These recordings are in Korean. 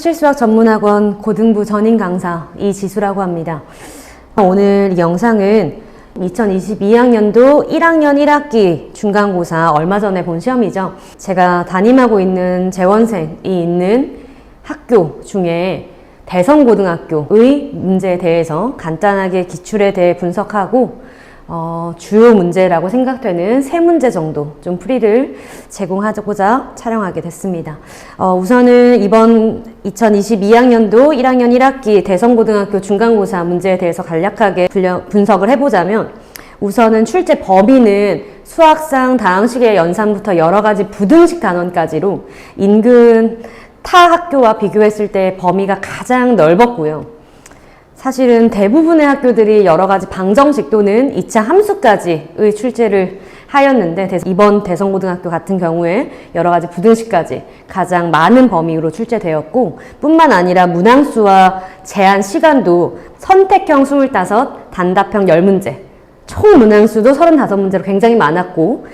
실수학 전문학원 고등부 전임 강사 이지수라고 합니다. 오늘 이 영상은 2022학년도 1학년 1학기 중간고사 얼마 전에 본 시험이죠. 제가 담임하고 있는 재원생이 있는 학교 중에 대성고등학교의 문제에 대해서 간단하게 기출에 대해 분석하고 주요 문제라고 생각되는 3문제 정도 좀 풀이를 제공하고자 촬영하게 됐습니다. 우선은 이번 2022학년도 1학년 1학기 대성고등학교 중간고사 문제에 대해서 간략하게 분석을 해보자면, 우선은 출제 범위는 수학상 다항식의 연산부터 여러 가지 부등식 단원까지로 인근 타 학교와 비교했을 때 범위가 가장 넓었고요. 사실은 대부분의 학교들이 여러 가지 방정식 또는 2차 함수까지의 출제를 하였는데, 이번 대성고등학교 같은 경우에 여러 가지 부등식까지 가장 많은 범위로 출제되었고, 뿐만 아니라 문항수와 제한 시간도 선택형 25, 단답형 10문제, 총 문항수도 35문제로 굉장히 많았고,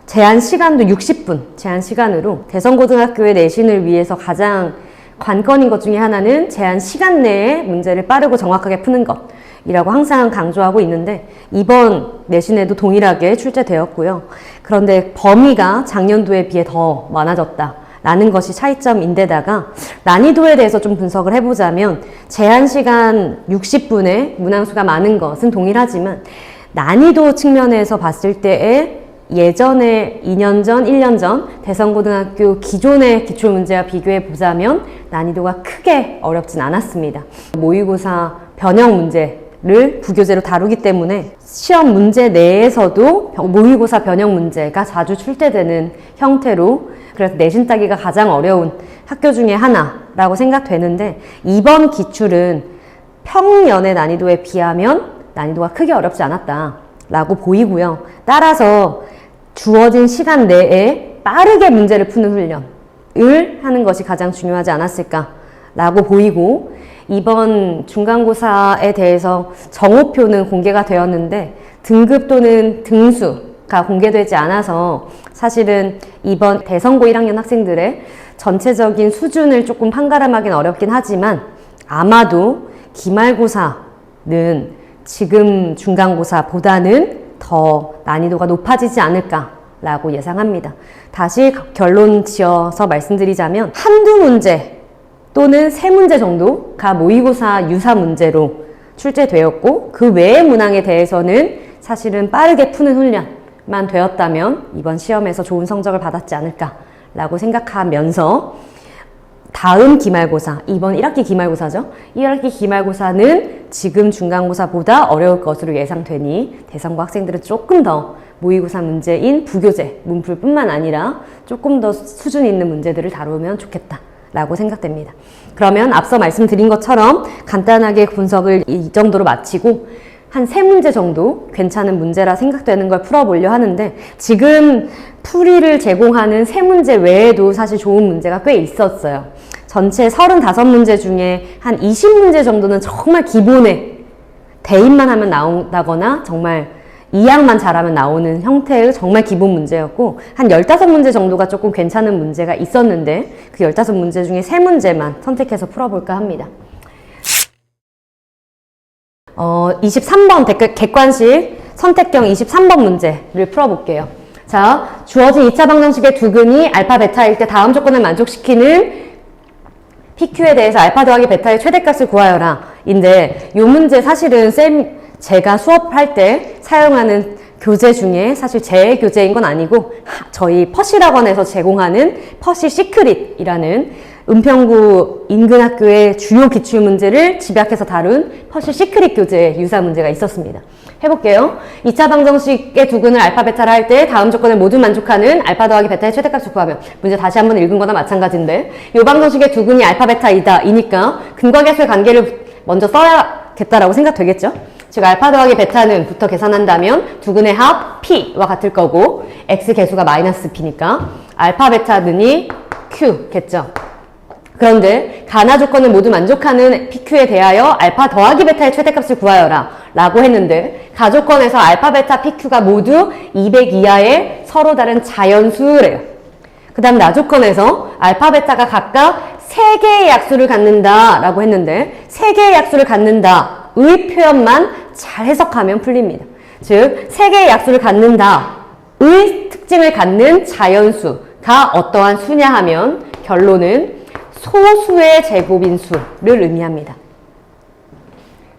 제한 시간도 60분 제한 시간으로 대성고등학교의 내신을 위해서 가장 관건인 것 중에 하나는 제한 시간 내에 문제를 빠르고 정확하게 푸는 것이라고 항상 강조하고 있는데, 이번 내신에도 동일하게 출제되었고요. 그런데 범위가 작년도에 비해 더 많아졌다라는 것이 차이점인데다가, 난이도에 대해서 좀 분석을 해보자면 제한 시간 60분에 문항수가 많은 것은 동일하지만 난이도 측면에서 봤을 때에 예전에 2년 전, 1년 전 대성고등학교 기존의 기출문제와 비교해 보자면 난이도가 크게 어렵진 않았습니다. 모의고사 변형 문제를 부교재로 다루기 때문에 시험 문제 내에서도 모의고사 변형 문제가 자주 출제되는 형태로, 그래서 내신 따기가 가장 어려운 학교 중에 하나라고 생각되는데, 이번 기출은 평년의 난이도에 비하면 난이도가 크게 어렵지 않았다라고 보이고요. 따라서 주어진 시간 내에 빠르게 문제를 푸는 훈련을 하는 것이 가장 중요하지 않았을까라고 보이고, 이번 중간고사에 대해서 정오표는 공개가 되었는데 등급 또는 등수가 공개되지 않아서 사실은 이번 대성고 1학년 학생들의 전체적인 수준을 조금 판가름하기는 어렵긴 하지만, 아마도 기말고사는 지금 중간고사보다는 더 난이도가 높아지지 않을까라고 예상합니다. 다시 결론 지어서 말씀드리자면, 한두 문제 또는 3문제 정도가 모의고사 유사 문제로 출제되었고, 그 외의 문항에 대해서는 사실은 빠르게 푸는 훈련만 되었다면 이번 시험에서 좋은 성적을 받았지 않을까라고 생각하면서, 다음 기말고사, 이번 1학기 기말고사죠. 1학기 기말고사는 지금 중간고사보다 어려울 것으로 예상되니 대성고 학생들은 조금 더 모의고사 문제인 부교재, 문풀뿐만 아니라 조금 더 수준 있는 문제들을 다루면 좋겠다라고 생각됩니다. 그러면 앞서 말씀드린 것처럼 간단하게 분석을 이 정도로 마치고 한 3문제 정도 괜찮은 문제라 생각되는 걸 풀어보려 하는데, 지금 풀이를 제공하는 3문제 외에도 사실 좋은 문제가 꽤 있었어요. 전체 35문제 중에 한 20문제 정도는 정말 기본에 대입만 하면 나온다거나 정말 이항만 잘하면 나오는 형태의 정말 기본 문제였고, 한 15문제 정도가 조금 괜찮은 문제가 있었는데, 그 15문제 중에 3문제만 선택해서 풀어볼까 합니다. 23번 객관식 선택형 23번 문제를 풀어볼게요. 자, 주어진 2차 방정식의 두근이 알파, 베타일 때 다음 조건을 만족시키는 PQ에 대해서 알파 더하기 베타의 최대값을 구하여라 인데, 이 문제 사실은 제가 수업할 때 사용하는 교재 중에 사실 제 교재인 건 아니고 저희 퍼실학원에서 제공하는 퍼실 시크릿이라는 은평구 인근 학교의 주요 기출문제를 집약해서 다룬 퍼실 시크릿 교재 유사 문제가 있었습니다. 해볼게요. 2차 방정식의 두근을 알파, 베타를 할 때 다음 조건을 모두 만족하는 알파 더하기 베타의 최대값을 구하면, 문제 다시 한번 읽은 거나 마찬가지인데, 이 방정식의 두근이 알파, 베타이다 이니까 근과 계수의 관계를 먼저 써야겠다라고 생각되겠죠? 즉 알파 더하기 베타는 부터 계산한다면 두근의 합 P와 같을 거고, X 개수가 마이너스 P니까 알파, 베타는이 Q겠죠? 그런데 가나 조건을 모두 만족하는 PQ에 대하여 알파 더하기 베타의 최대값을 구하여라 라고 했는데, 가조건에서 알파, 베타, PQ가 모두 200 이하의 서로 다른 자연수래요. 그 다음 나조건에서 알파, 베타가 각각 세 개의 약수를 갖는다 라고 했는데 세 개의 약수를 갖는다 의 표현만 잘 해석하면 풀립니다. 즉, 세 개의 약수를 갖는다 의 특징을 갖는 자연수가 어떠한 수냐 하면 결론은 소수의 제곱인수를 의미합니다.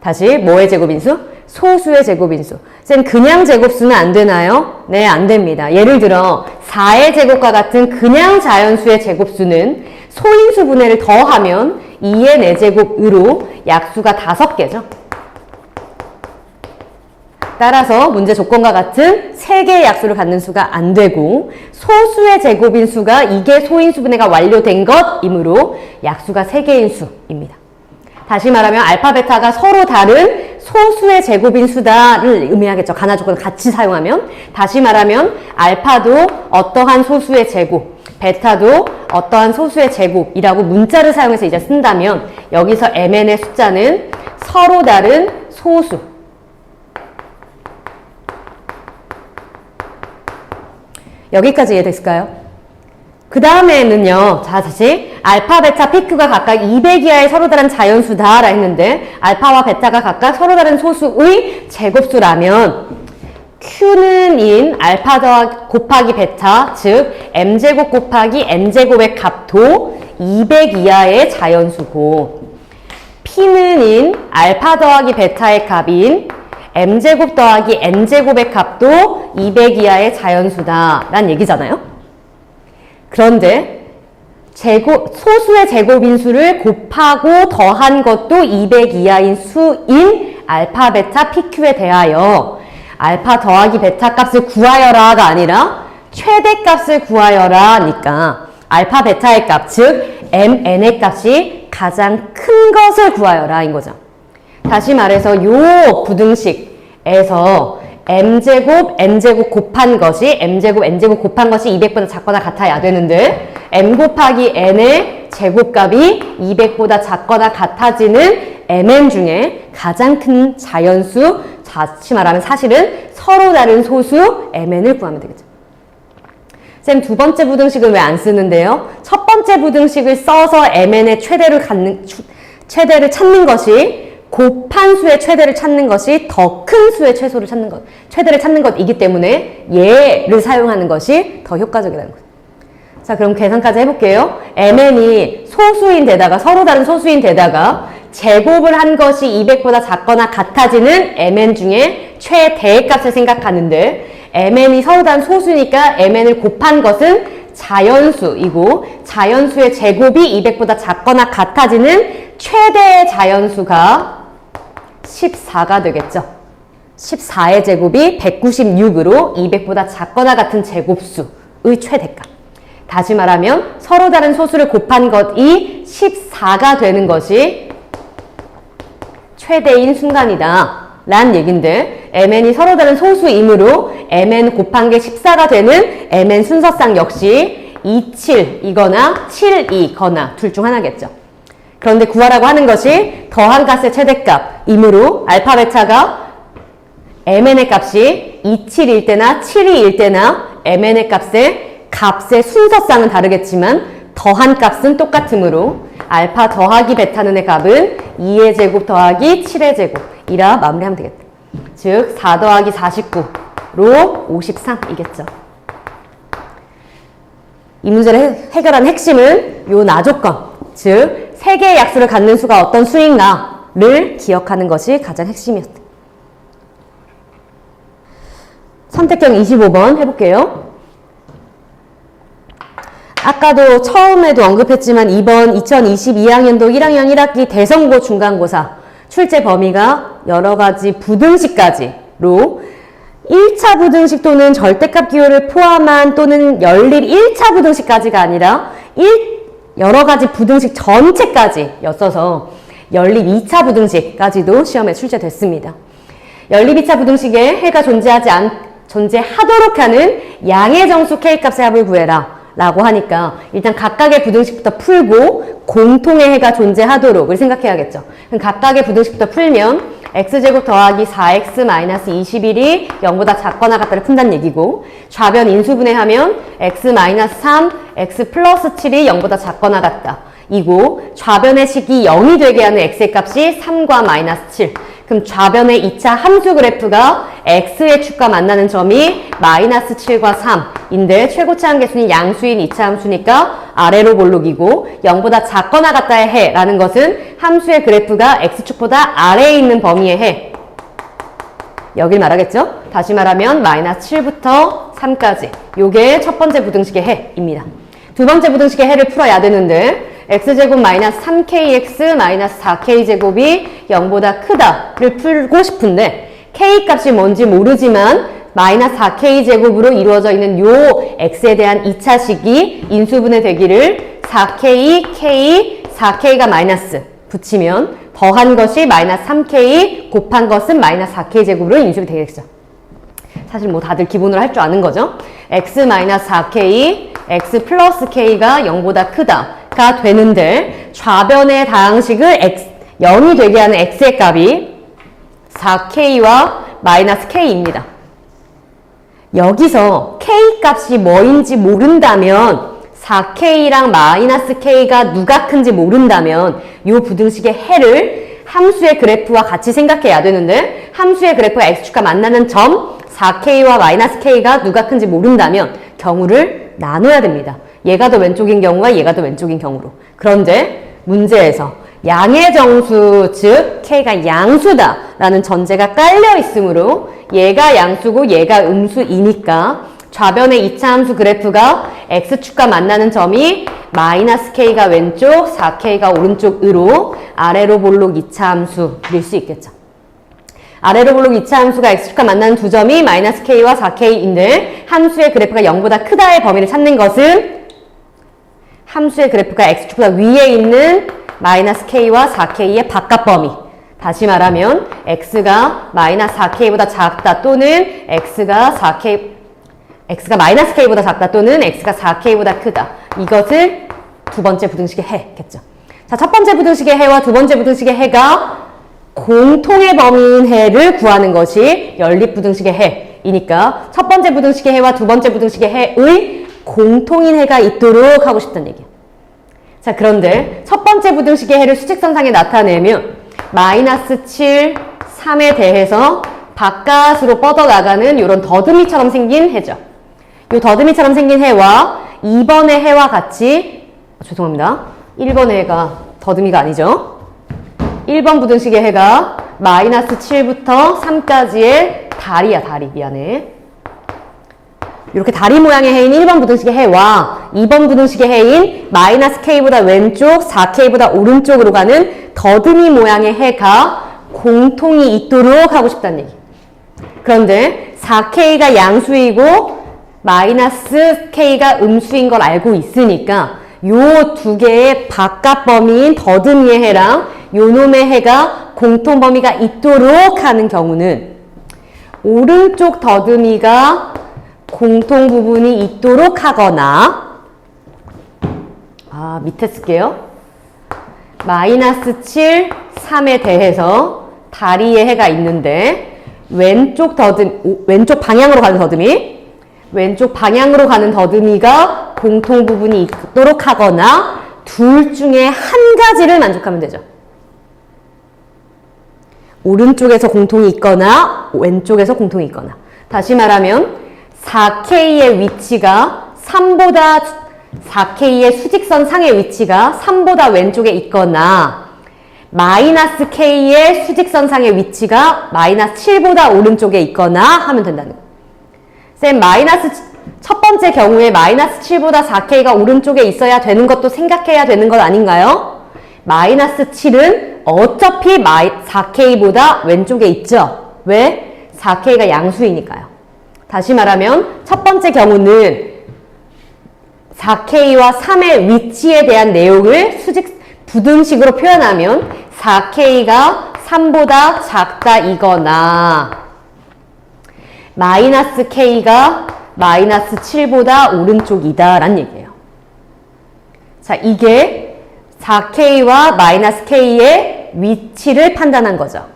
다시 뭐의 제곱인수? 소수의 제곱인수. 쌤, 그냥 제곱수는 안 되나요? 네, 안 됩니다. 예를 들어 4의 제곱과 같은 그냥 자연수의 제곱수는 소인수 분해를 더하면 2의 4제곱으로 약수가 5개죠. 따라서 문제 조건과 같은 3개의 약수를 갖는 수가 안 되고 소수의 제곱인 수가 이게 소인수 분해가 완료된 것이므로 약수가 3개인 수입니다. 다시 말하면 알파, 베타가 서로 다른 소수의 제곱인 수다를 의미하겠죠. 가나 조건을 같이 사용하면. 다시 말하면 알파도 어떠한 소수의 제곱, 베타도 어떠한 소수의 제곱이라고 문자를 사용해서 이제 쓴다면 여기서 mn의 숫자는 서로 다른 소수. 여기까지 이해됐을까요? 그 다음에는요, 자, 다시 알파, 베타, PQ가 각각 200 이하의 서로 다른 자연수다라 했는데 알파와 베타가 각각 서로 다른 소수의 제곱수라면 Q는 인 알파 곱하기 베타, 즉 m제곱 곱하기 n제곱의 값도 200 이하의 자연수고 P는 인 알파 더하기 베타의 값인 m제곱 더하기 n제곱의 값도 200 이하의 자연수다 라는 얘기잖아요. 그런데 소수의 제곱인수를 곱하고 더한 것도 200 이하인 수인 알파, 베타, PQ에 대하여 알파 더하기 베타 값을 구하여라가 아니라 최대값을 구하여라니까 알파, 베타의 값, 즉 mn의 값이 가장 큰 것을 구하여라인 거죠. 다시 말해서 요 부등식에서 m제곱, n제곱 곱한 것이 m제곱, n제곱 곱한 것이 200보다 작거나 같아야 되는데 m 곱하기 n의 제곱값이 200보다 작거나 같아지는 mn 중에 가장 큰 자연수, 다시 말하면 사실은 서로 다른 소수 mn을 구하면 되겠죠. 쌤, 두 번째 부등식은 왜 안 쓰는데요? 첫 번째 부등식을 써서 mn의 최대를 찾는 것이 곱한 수의 최대를 찾는 것이 더 큰 수의 최대를 찾는 것이기 때문에 얘를 사용하는 것이 더 효과적이라는 거죠. 자, 그럼 계산까지 해볼게요. mn이 소수인 데다가 서로 다른 소수인 데다가 제곱을 한 것이 200보다 작거나 같아지는 mn 중에 최대의 값을 생각하는데 mn이 서로 다른 소수니까 mn을 곱한 것은 자연수이고 자연수의 제곱이 200보다 작거나 같아지는 최대의 자연수가 14가 되겠죠. 14의 제곱이 196으로 200보다 작거나 같은 제곱수의 최대값. 다시 말하면 서로 다른 소수를 곱한 것이 14가 되는 것이 최대인 순간이다 라는 얘긴데 mn이 서로 다른 소수이므로 mn 곱한 게 14가 되는 mn 순서상 역시 27이거나 72거나 둘 중 하나겠죠. 그런데 구하라고 하는 것이 더한 값의 최대값이므로 알파, 베타가 mn의 값이 27일 때나 72일 때나 mn의 값의 순서상은 다르겠지만 더한 값은 똑같으므로 알파 더하기 베타는의 값은 2의 제곱 더하기 7의 제곱이라 마무리하면 되겠다. 즉 4 더하기 49로 53이겠죠. 이 문제를 해결한 핵심은 요 나조건, 즉 3개의 약수를 갖는 수가 어떤 수인가를 기억하는 것이 가장 핵심이었다. 선택형 25번 해볼게요. 아까도 처음에도 언급했지만 이번 2022학년도 1학년 1학기 대선고 중간고사 출제 범위가 여러 가지 부등식까지로 1차 부등식 또는 절대값 기호를 포함한 또는 연립 1차 부등식까지가 아니라 여러 가지 부등식 전체까지였어서 연립 2차 부등식까지도 시험에 출제됐습니다. 연립 2차 부등식에 해가 존재하도록 하는 양의 정수 K값의 합을 구해라 라고 하니까 일단 각각의 부등식부터 풀고 공통의 해가 존재하도록을 생각해야겠죠. 그럼 각각의 부등식부터 풀면 x제곱 더하기 4x-21이 0보다 작거나 같다를 푼다는 얘기고 좌변 인수분해하면 x-3, x 플러스 7이 0보다 작거나 같다. 이고 좌변의 식이 0이 되게 하는 x의 값이 3과 마이너스 7. 그럼 좌변의 2차 함수 그래프가 x의 축과 만나는 점이 마이너스 7과 3인데 최고치 한계수는 양수인 2차 함수니까 아래로 볼록이고 0보다 작거나 같다의 해라는 것은 함수의 그래프가 x축보다 아래에 있는 범위의 해. 여길 말하겠죠? 다시 말하면 마이너스 7부터 3까지. 요게 첫 번째 부등식의 해입니다. 두 번째 부등식의 해를 풀어야 되는데 x제곱 마이너스 3kx 마이너스 4k제곱이 0보다 크다를 풀고 싶은데 k 값이 뭔지 모르지만 마이너스 4k제곱으로 이루어져 있는 요 x에 대한 2차식이 인수분해 되기를 4k, k, 4k가 마이너스 붙이면 더한 것이 마이너스 3k 곱한 것은 마이너스 4k제곱으로 인수가 되겠죠. 사실 뭐 다들 기본으로 할 줄 아는 거죠. x 마이너스 4k, x 플러스 k가 0보다 크다가 되는데 좌변의 다항식을 0이 되게 하는 x의 값이 4k와 마이너스 k입니다. 여기서 k 값이 뭐인지 모른다면 4k랑 마이너스 k가 누가 큰지 모른다면 이 부등식의 해를 함수의 그래프와 같이 생각해야 되는데 함수의 그래프가 x축과 만나는 점 4k와 마이너스 k가 누가 큰지 모른다면 경우를 나눠야 됩니다. 얘가 더 왼쪽인 경우와 얘가 더 왼쪽인 경우로. 그런데 문제에서 양의 정수, 즉 k가 양수다 라는 전제가 깔려 있으므로 얘가 양수고 얘가 음수이니까 좌변의 2차 함수 그래프가 x축과 만나는 점이 마이너스 k가 왼쪽, 4k가 오른쪽으로 아래로 볼록 2차 함수 그릴 수 있겠죠. 아래로 볼록 2차 함수가 x축과 만나는 두 점이 마이너스 k와 4k인데 함수의 그래프가 0보다 크다의 범위를 찾는 것은 함수의 그래프가 x축보다 위에 있는 마이너스 k와 4k의 바깥 범위. 다시 말하면 x가 마이너스 4k보다 작다 또는 x가 마이너스 k보다 작다 또는 x가 4k보다 크다. 이것을 두 번째 부등식의 해겠죠. 자, 첫 번째 부등식의 해와 두 번째 부등식의 해가 공통의 범위인 해를 구하는 것이 연립부등식의 해이니까 첫 번째 부등식의 해와 두 번째 부등식의 해의 공통인 해가 있도록 하고 싶다는 얘기예요. 자, 그런데 첫 번째 부등식의 해를 수직선상에 나타내면 마이너스 7, 3에 대해서 바깥으로 뻗어나가는 이런 더듬이처럼 생긴 해죠. 이 더듬이처럼 생긴 해와 2번의 해와 같이 죄송합니다. 1번의 해가 더듬이가 아니죠. 1번 부등식의 해가 마이너스 7부터 3까지의 다리야, 다리. 미안해. 이렇게 다리 모양의 해인 1번 부등식의 해와 2번 부등식의 해인 마이너스 k보다 왼쪽, 4k보다 오른쪽으로 가는 더듬이 모양의 해가 공통이 있도록 하고 싶다는 얘기. 그런데 4k가 양수이고 마이너스 k가 음수인 걸 알고 있으니까 요 두 개의 바깥 범위인 더듬이의 해랑 요놈의 해가 공통 범위가 있도록 하는 경우는 오른쪽 더듬이가 공통 부분이 있도록 하거나 밑에 쓸게요. 마이너스 7, 3에 대해서 다리의 해가 있는데 왼쪽 방향으로 가는 더듬이 왼쪽 방향으로 가는 더듬이가 공통 부분이 있도록 하거나 둘 중에 한 가지를 만족하면 되죠. 오른쪽에서 공통이 있거나 왼쪽에서 공통이 있거나. 다시 말하면 4K의 위치가 4K의 수직선 상의 위치가 3보다 왼쪽에 있거나 마이너스 K의 수직선 상의 위치가 마이너스 7보다 오른쪽에 있거나 하면 된다는 거예요. 쌤, 첫 번째 경우에 마이너스 7보다 4K가 오른쪽에 있어야 되는 것도 생각해야 되는 것 아닌가요? 마이너스 7은 어차피 4K보다 왼쪽에 있죠. 왜? 4K가 양수이니까요. 다시 말하면 첫 번째 경우는 4K와 3의 위치에 대한 내용을 부등식으로 표현하면 4K가 3보다 작다이거나 마이너스 K가 마이너스 7보다 오른쪽이다 라는 얘기예요. 자, 이게 4K와 마이너스 K의 위치를 판단한 거죠.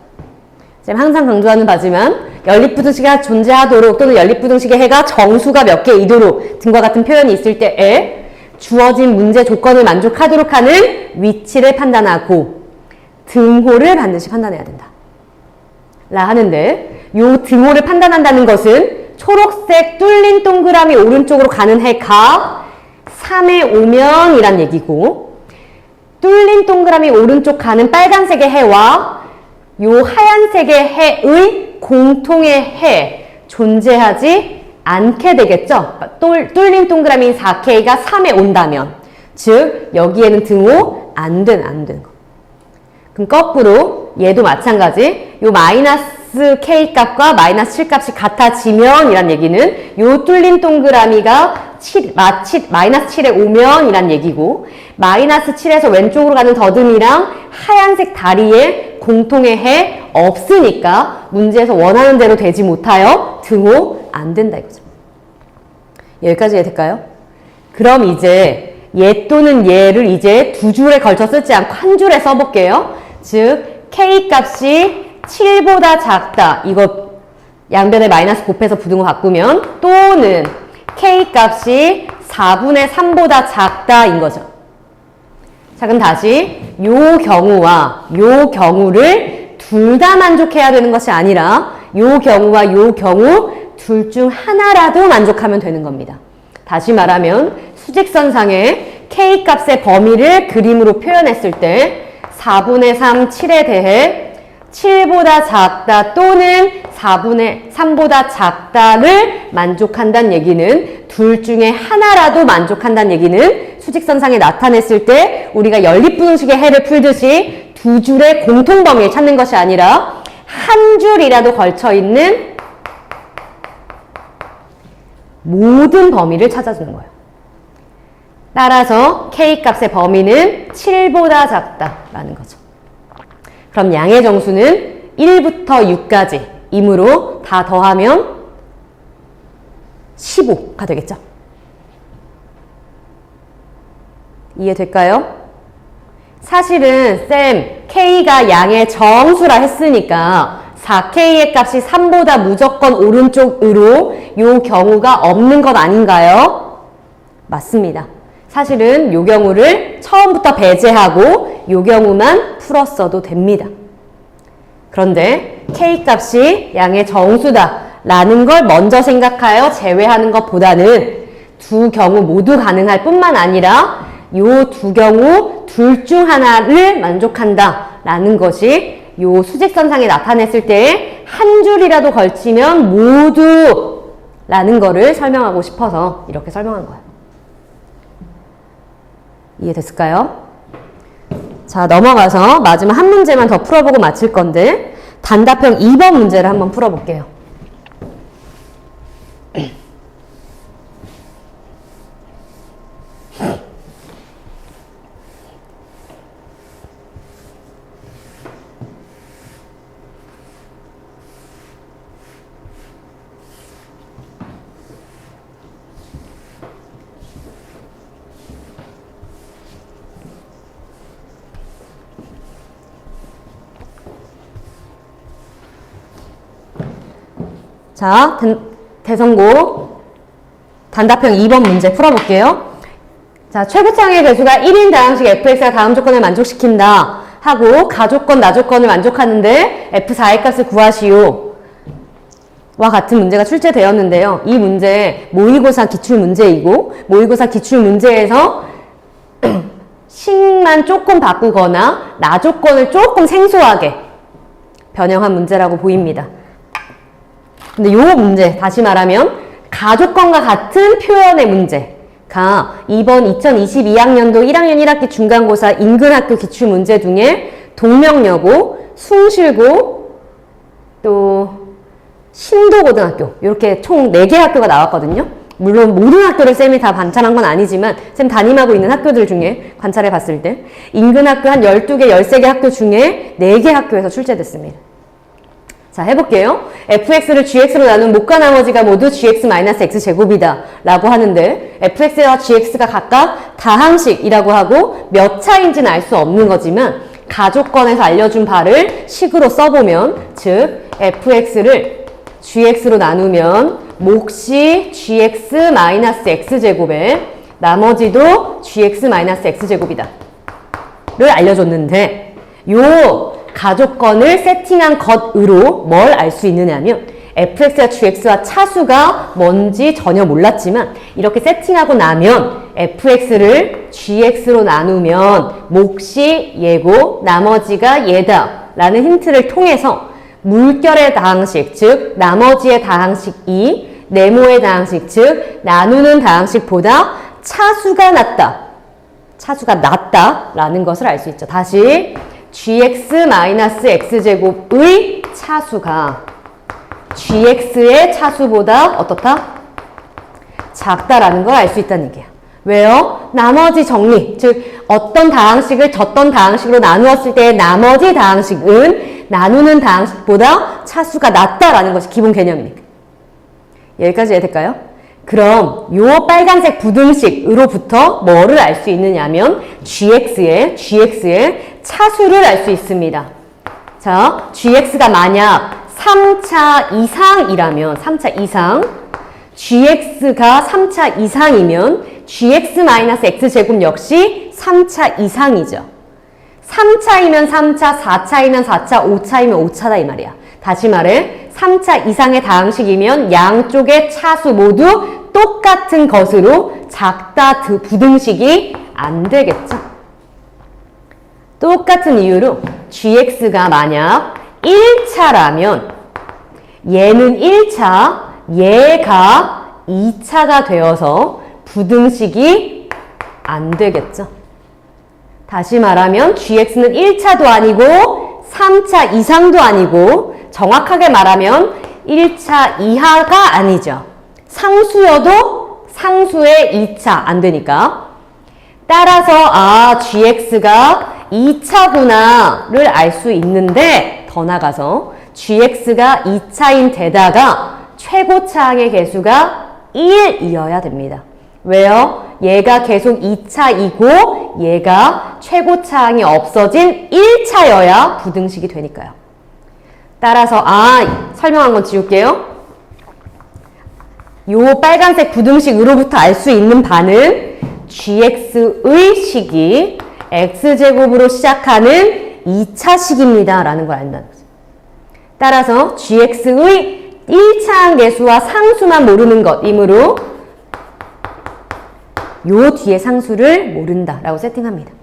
지금 항상 강조하는 바지만 연립부등식이 존재하도록 또는 연립부등식의 해가 정수가 몇 개 이도록 등과 같은 표현이 있을 때에 주어진 문제 조건을 만족하도록 하는 위치를 판단하고 등호를 반드시 판단해야 된다. 라 하는데 요 등호를 판단한다는 것은 초록색 뚫린 동그라미 오른쪽으로 가는 해가 3에 오면 이란 얘기고 뚫린 동그라미 오른쪽 가는 빨간색의 해와 요 하얀색의 해의 공통의 해 존재하지 않게 되겠죠. 뚫린 동그라미인 4K가 3에 온다면 즉 여기에는 등호 안 되는 거. 그럼 거꾸로 얘도 마찬가지 요 마이너스 K 값과 마이너스 7 값이 같아지면 이란 얘기는 요 뚫린 동그라미가 마이너스 7에 오면 이란 얘기고 마이너스 7에서 왼쪽으로 가는 더듬이랑 하얀색 다리에 공통의 해 없으니까 문제에서 원하는 대로 되지 못하여 등호 안 된다 이거죠. 여기까지 이해될까요? 그럼 이제 얘 또는 얘를 이제 두 줄에 걸쳐 쓰지 않고 한 줄에 써볼게요. 즉 K 값이 7보다 작다. 이거 양변에 마이너스 곱해서 부등호 바꾸면 또는 K 값이 4분의 3보다 작다인 거죠. 자, 그럼 다시 요 경우와 요 경우를 둘 다 만족해야 되는 것이 아니라 요 경우와 요 경우 둘 중 하나라도 만족하면 되는 겁니다. 다시 말하면 수직선상에 K 값의 범위를 그림으로 표현했을 때 4분의 3, 7에 대해 7보다 작다 또는 4분의 3보다 작다를 만족한다는 얘기는 둘 중에 하나라도 만족한다는 얘기는 수직선상에 나타냈을 때 우리가 연립분식의 해를 풀듯이 두 줄의 공통범위를 찾는 것이 아니라 한 줄이라도 걸쳐있는 모든 범위를 찾아주는 거예요. 따라서 K 값의 범위는 7보다 작다라는 거죠. 그럼 양의 정수는 1부터 6까지 이므로 다 더하면 15가 되겠죠. 이해될까요? 사실은 쌤 K가 양의 정수라 했으니까 4K의 값이 3보다 무조건 오른쪽으로 요 경우가 없는 것 아닌가요? 맞습니다. 사실은 요 경우를 처음부터 배제하고 요 경우만 풀었어도 됩니다. 그런데 K 값이 양의 정수다 라는 걸 먼저 생각하여 제외하는 것보다는 두 경우 모두 가능할 뿐만 아니라 요 두 경우 둘 중 하나를 만족한다 라는 것이 요 수직선상에 나타냈을 때 한 줄이라도 걸치면 모두 라는 거를 설명하고 싶어서 이렇게 설명한 거예요. 이해됐을까요? 자, 넘어가서 마지막 한 문제만 더 풀어보고 마칠 건데 단답형 2번 문제를 한번 풀어볼게요. 자, 대성고 단답형 2번 문제 풀어볼게요. 자, 최고차항의 개수가 1인 다항식 fx가 다음 조건을 만족시킨다 하고 가조건, 나조건을 만족하는데 f4의 값을 구하시오 와 같은 문제가 출제되었는데요. 이 문제 모의고사 기출문제이고 모의고사 기출문제에서 식만 조금 바꾸거나 나조건을 조금 생소하게 변형한 문제라고 보입니다. 근데 요 문제, 다시 말하면 가조건과 같은 표현의 문제가 이번 2022학년도 1학년 1학기 중간고사 인근학교 기출문제 중에 동명여고, 숭실고, 또 신도고등학교 이렇게 총 4개 학교가 나왔거든요. 물론 모든 학교를 쌤이 다 관찰한 건 아니지만 쌤 담임하고 있는 학교들 중에 관찰해 봤을 때 인근학교 한 12개, 13개 학교 중에 4개 학교에서 출제됐습니다. 자, 해볼게요. fx를 gx로 나눈 못과 나머지가 모두 gx-x 제곱이다 라고 하는데 fx와 gx가 각각 다항식이라고 하고 몇 차인지는 알 수 없는 거지만 가조건에서 알려준 바를 식으로 써보면 즉 fx를 gx로 나누면 몫이 gx-x제곱에 나머지도 gx-x제곱이다 를 알려줬는데 요 가족건을 세팅한 것으로 뭘 알 수 있느냐면 fx와 gx와 차수가 뭔지 전혀 몰랐지만 이렇게 세팅하고 나면 fx를 gx로 나누면 몫이 얘고 나머지가 얘다 라는 힌트를 통해서 물결의 다항식, 즉 나머지의 다항식이 네모의 다항식, 즉 나누는 다항식보다 차수가 낮다 라는 것을 알 수 있죠. 다시 gx-x제곱의 차수가 gx의 차수보다 어떻다? 작다라는 걸 알 수 있다는 얘기야. 왜요? 나머지 정리, 즉 어떤 다항식을 졌던 다항식으로 나누었을 때 나머지 다항식은 나누는 다항식보다 차수가 낮다라는 것이 기본 개념이니까. 여기까지 이해될까요? 그럼 요 빨간색 부등식으로부터 뭐를 알 수 있느냐면 gx의 차수를 알 수 있습니다. 자, gx가 만약 3차 이상이라면 3차 이상 gx가 3차 이상이면 gx-x제곱 역시 3차 이상이죠. 3차이면 3차, 4차이면 4차, 5차이면 5차다 이 말이야. 다시 말해 3차 이상의 다항식이면 양쪽의 차수 모두 똑같은 것으로 작다 부등식이 안 되겠죠. 똑같은 이유로 gx가 만약 1차라면 얘는 1차, 얘가 2차가 되어서 부등식이 안 되겠죠. 다시 말하면 gx는 1차도 아니고 3차 이상도 아니고 정확하게 말하면 1차 이하가 아니죠. 상수여도 상수의 2차 안 되니까. 따라서 gx가 2차구나를 알 수 있는데 더 나가서 gx가 2차인 데다가 최고차항의 개수가 1이어야 됩니다. 왜요? 얘가 계속 2차이고 얘가 최고차항이 없어진 1차여야 부등식이 되니까요. 따라서 설명한 건 지울게요. 요 빨간색 부등식으로부터 알 수 있는 바는 gx의 식이 x제곱으로 시작하는 2차식입니다. 라는 걸 안다는 거죠. 따라서 gx의 1차항 개수와 상수만 모르는 것이므로 요 뒤에 상수를 모른다 라고 세팅합니다.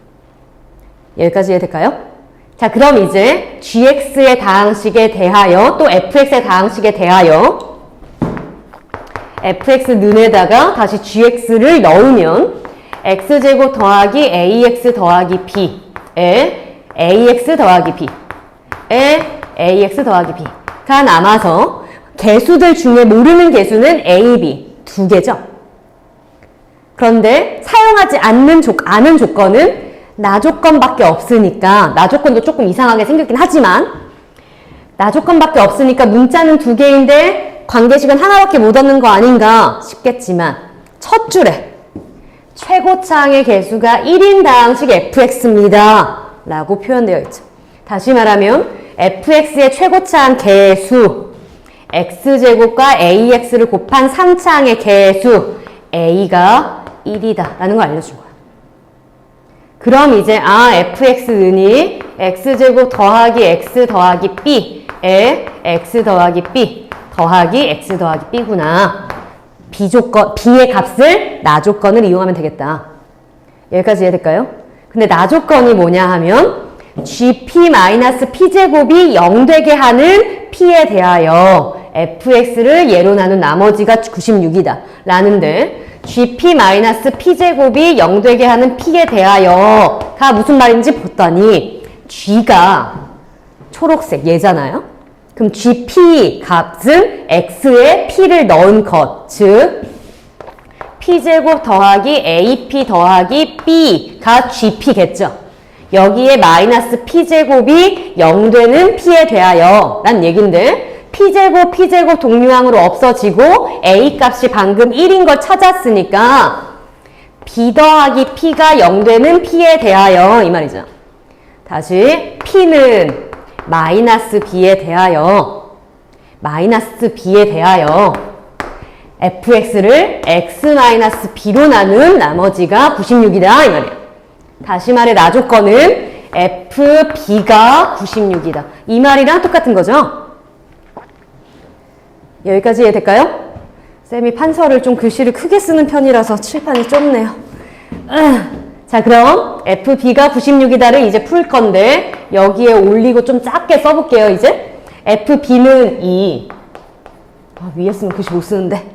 여기까지 이해될까요? 자, 그럼 이제 gx의 다항식에 대하여 또 fx의 다항식에 대하여 fx 는에다가 다시 gx를 넣으면 x제곱 더하기 ax 더하기 b에 ax 더하기 b에 ax 더하기 b가 남아서 개수들 중에 모르는 개수는 a, b 두 개죠. 그런데 사용하지 않는 아는 조건은 나 조건밖에 없으니까 나 조건도 조금 이상하게 생겼긴 하지만 나 조건밖에 없으니까 문자는 두 개인데 관계식은 하나밖에 못 얻는 거 아닌가 싶겠지만 첫 줄에 최고차항의 개수가 1인 다항식 fx입니다 라고 표현되어 있죠. 다시 말하면 fx의 최고차항 개수 x제곱과 ax를 곱한 3차항의 개수 a가 1이다 라는 걸 알려준 거야. 그럼 이제 fx는이 x제곱 더하기 x 더하기 b에 x 더하기 b 더하기 x 더하기 b구나. b의 값을 나 조건을 이용하면 되겠다. 여기까지 이해될까요? 근데 나 조건이 뭐냐 하면 gp-p제곱이 0 되게 하는 p에 대하여 fx를 예로 나눈 나머지가 96이다 라는데 gp-p제곱이 0 되게 하는 p에 대하여가 무슨 말인지 봤더니 g가 초록색 얘잖아요. 그럼 gp 값은 x에 p를 넣은 것, 즉 p제곱 더하기 ap 더하기 b가 gp겠죠. 여기에 마이너스 p제곱이 0 되는 p에 대하여 라는 얘긴데 p제곱 동류항으로 없어지고 a 값이 방금 1인 걸 찾았으니까 b 더하기 p가 0 되는 p에 대하여 이 말이죠. 다시 p는 마이너스 b에 대하여 fx를 x-b로 나눈 나머지가 96이다 이 말이야. 다시 말해 나 조건은 fb가 96이다. 이 말이랑 똑같은 거죠? 여기까지 이해될까요? 쌤이 판서를 좀 글씨를 크게 쓰는 편이라서 칠판이 좁네요. 자, 그럼 fb가 96이다를 이제 풀 건데 여기에 올리고 좀 작게 써볼게요. 이제 fb는 2 위에 쓰면 글씨 못 쓰는데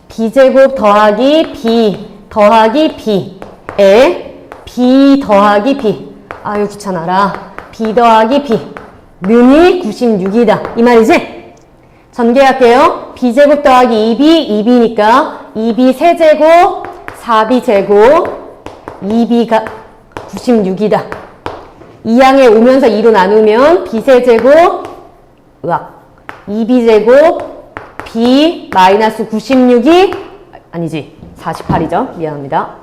b제곱 더하기 b 더하기 b에 b 더하기 b 아유 귀찮아라 b 더하기 b 는이 96이다 이 말이지? 전개할게요. b제곱 더하기 2b 2b니까 2b 세제곱 4b 제곱 2b가 96이다. 2항에 오면서 2로 나누면 b세제곱 으악 2b제곱 b 마이너스 96이 아니지 48이죠. 미안합니다.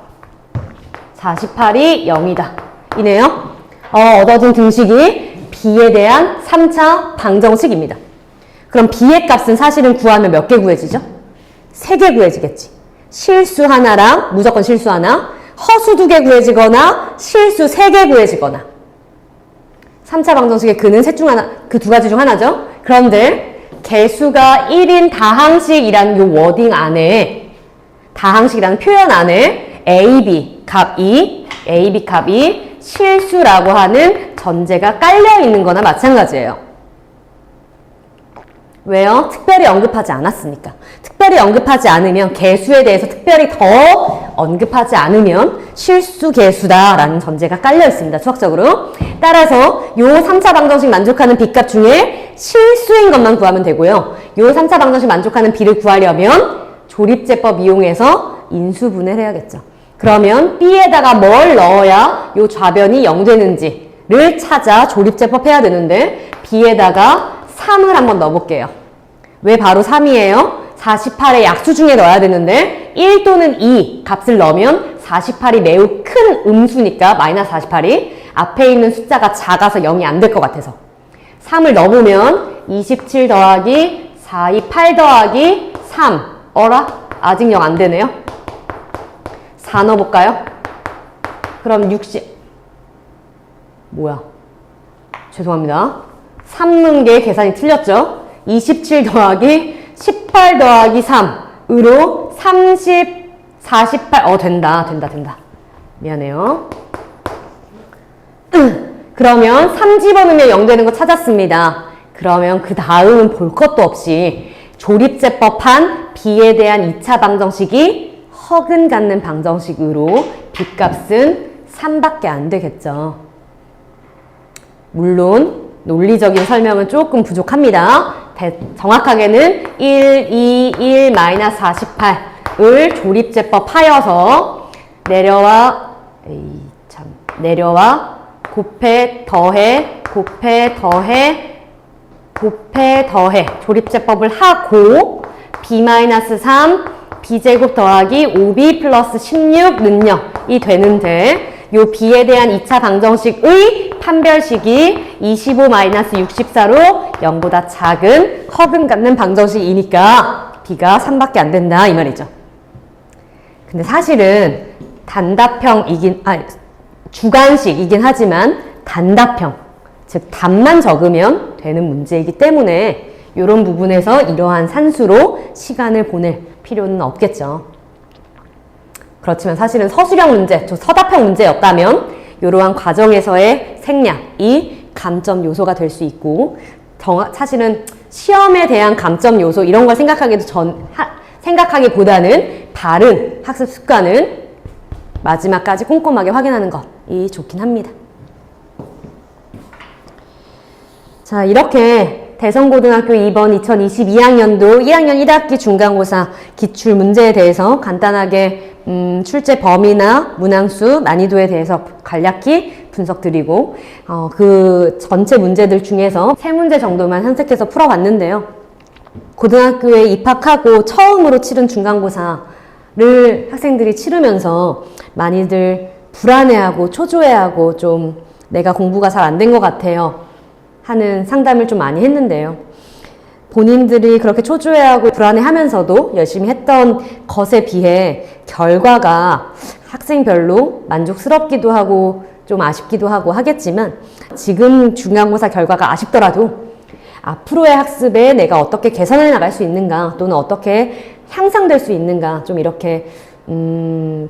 48이 0이다. 이네요. 얻어진 등식이 b에 대한 3차 방정식입니다. 그럼 b의 값은 사실은 구하면 몇 개 구해지죠? 3개 구해지겠지. 실수 하나랑 무조건 실수 하나, 허수 2개 구해지거나 실수 3개 구해지거나 3차 방정식의 근은 셋 중 하나, 그 두 가지 중 하나죠. 그런데 개수가 1인 다항식이라는 요 워딩 안에 다항식이라는 표현 안에 AB 값이 AB 값이 실수라고 하는 전제가 깔려 있는 거나 마찬가지예요. 왜요? 특별히 언급하지 않았으니까. 특별히 언급하지 않으면 개수에 대해서 특별히 더 언급하지 않으면 실수 개수다라는 전제가 깔려 있습니다. 수학적으로. 따라서 요 3차 방정식 만족하는 b값 중에 실수인 것만 구하면 되고요. 요 3차 방정식 만족하는 b를 구하려면 조립제법 이용해서 인수분해를 해야겠죠. 그러면 b에다가 뭘 넣어야 요 좌변이 0 되는지를 찾아 조립제법 해야 되는데 b에다가 3을 한번 넣어볼게요. 왜 바로 3이에요? 48의 약수 중에 넣어야 되는데 1 또는 2 값을 넣으면 48이 매우 큰 음수니까 마이너스 48이 앞에 있는 숫자가 작아서 0이 안 될 것 같아서 3을 넣어보면 27 더하기 4, 2, 8 더하기 3 어라? 아직 0 안 되네요. 4 넣어볼까요? 그럼 60 뭐야? 죄송합니다. 3 넣은 게 계산이 틀렸죠? 27 더하기 18 더하기 3으로 30, 48, 된다. 미안해요. 그러면 3 집어넣으면 0 되는 거 찾았습니다. 그러면 그 다음은 볼 것도 없이 조립제법한 b에 대한 2차 방정식이 허근 갖는 방정식으로 b값은 3밖에 안 되겠죠. 물론 논리적인 설명은 조금 부족합니다. 정확하게 1, 2, 1, 마이너스 48을 조립제법 하여서 내려와 곱해, 더해, 곱해, 더해, 곱해, 더해 조립제법을 하고 b-3, b제곱 더하기 5b 플러스 16는 0이 되는데 요 b에 대한 2차 방정식의 판별식이 25-64로 0보다 작은 허근 갖는 방정식이니까 b가 3밖에 안 된다 이 말이죠. 근데 사실은 주관식이긴 하지만 단답형, 즉 답만 적으면 되는 문제이기 때문에 이런 부분에서 이러한 산수로 시간을 보낼 필요는 없겠죠. 그렇지만 사실은 서술형 문제, 서답형 문제였다면 이러한 과정에서의 생략이 감점 요소가 될 수 있고 사실은 시험에 대한 감점 요소 이런 걸 생각하기보다는 바른 학습 습관은 마지막까지 꼼꼼하게 확인하는 것이 좋긴 합니다. 자, 이렇게 대성고등학교 2번 2022학년도 1학년 1학기 중간고사 기출 문제에 대해서 간단하게 출제 범위나 문항수, 난이도에 대해서 간략히 분석드리고 그 전체 문제들 중에서 3문제 정도만 선택해서 풀어봤는데요. 고등학교에 입학하고 처음으로 치른 중간고사를 학생들이 치르면서 많이들 불안해하고 초조해하고 좀 내가 공부가 잘 안 된 것 같아요 하는 상담을 좀 많이 했는데요. 본인들이 그렇게 초조해하고 불안해하면서도 열심히 했던 것에 비해 결과가 학생별로 만족스럽기도 하고 좀 아쉽기도 하고 하겠지만 지금 중간고사 결과가 아쉽더라도 앞으로의 학습에 내가 어떻게 개선해 나갈 수 있는가 또는 어떻게 향상될 수 있는가 좀 이렇게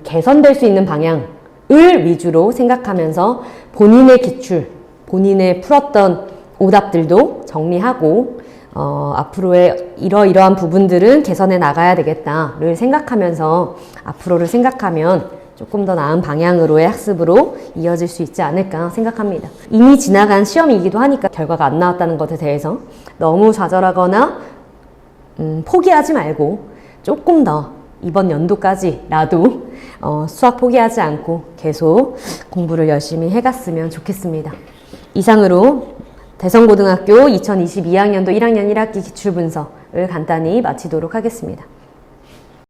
개선될 수 있는 방향을 위주로 생각하면서 본인의 기출, 본인의 풀었던 오답들도 정리하고 앞으로의 이러이러한 부분들은 개선해 나가야 되겠다를 생각하면서 앞으로를 생각하면 조금 더 나은 방향으로의 학습으로 이어질 수 있지 않을까 생각합니다. 이미 지나간 시험이기도 하니까 결과가 안 나왔다는 것에 대해서 너무 좌절하거나 포기하지 말고 조금 더 이번 연도까지라도 수학 포기하지 않고 계속 공부를 열심히 해갔으면 좋겠습니다. 이상으로 대성고등학교 2022학년도 1학년 1학기 기출분석을 간단히 마치도록 하겠습니다.